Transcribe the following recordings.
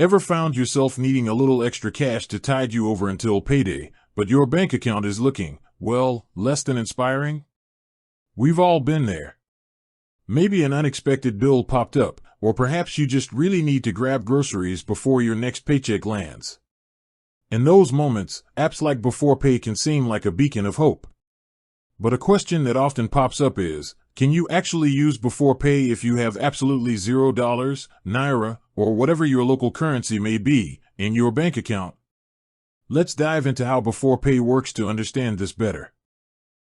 Ever found yourself needing a little extra cash to tide you over until payday, but your bank account is looking, well, less than inspiring? We've all been there. Maybe an unexpected bill popped up, or perhaps you just really need to grab groceries before your next paycheck lands. In those moments, apps like Beforepay can seem like a beacon of hope. But a question that often pops up is, can you actually use Beforepay if you have absolutely $0, Naira, or whatever your local currency may be, in your bank account? Let's dive into how Beforepay works to understand this better.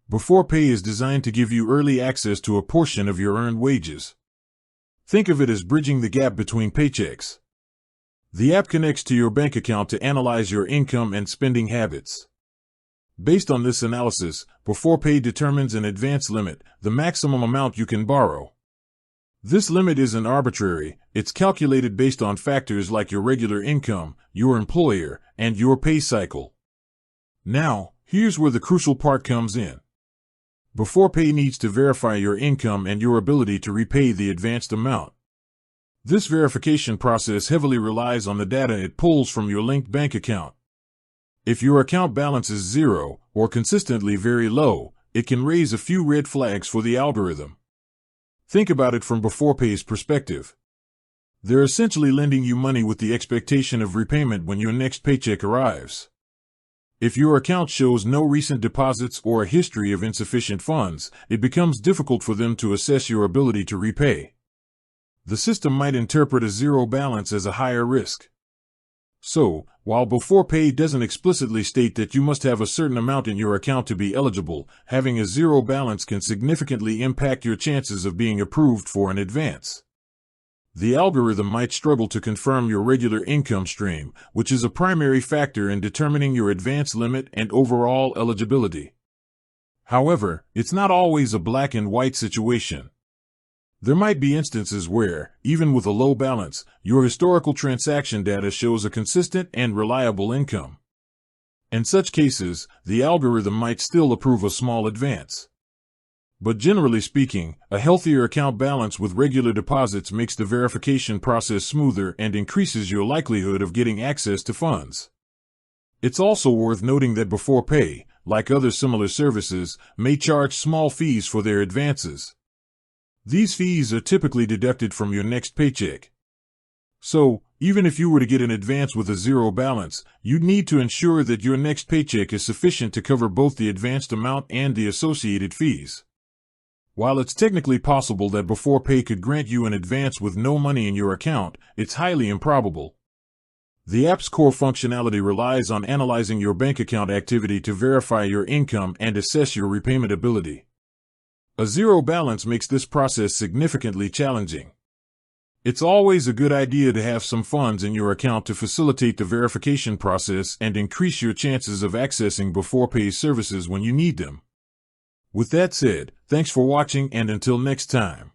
Beforepay is designed to give you early access to a portion of your earned wages. Think of it as bridging the gap between paychecks. The app connects to your bank account to analyze your income and spending habits. Based on this analysis, Beforepay determines an advance limit, the maximum amount you can borrow. This limit isn't arbitrary, it's calculated based on factors like your regular income, your employer, and your pay cycle. Now, here's where the crucial part comes in. Beforepay needs to verify your income and your ability to repay the advanced amount. This verification process heavily relies on the data it pulls from your linked bank account. If your account balance is zero, or consistently very low, it can raise a few red flags for the algorithm. Think about it from Beforepay's perspective. They're essentially lending you money with the expectation of repayment when your next paycheck arrives. If your account shows no recent deposits or a history of insufficient funds, it becomes difficult for them to assess your ability to repay. The system might interpret a zero balance as a higher risk. So, while Beforepay doesn't explicitly state that you must have a certain amount in your account to be eligible, having a zero balance can significantly impact your chances of being approved for an advance. The algorithm might struggle to confirm your regular income stream, which is a primary factor in determining your advance limit and overall eligibility. However, it's not always a black and white situation. There might be instances where, even with a low balance, your historical transaction data shows a consistent and reliable income. In such cases, the algorithm might still approve a small advance. But generally speaking, a healthier account balance with regular deposits makes the verification process smoother and increases your likelihood of getting access to funds. It's also worth noting that Beforepay, like other similar services, may charge small fees for their advances. These fees are typically deducted from your next paycheck. So, even if you were to get an advance with a zero balance, you'd need to ensure that your next paycheck is sufficient to cover both the advanced amount and the associated fees. While it's technically possible that Beforepay could grant you an advance with no money in your account, it's highly improbable. The app's core functionality relies on analyzing your bank account activity to verify your income and assess your repayment ability. A zero balance makes this process significantly challenging. It's always a good idea to have some funds in your account to facilitate the verification process and increase your chances of accessing Beforepay's services when you need them. With that said, thanks for watching, and until next time.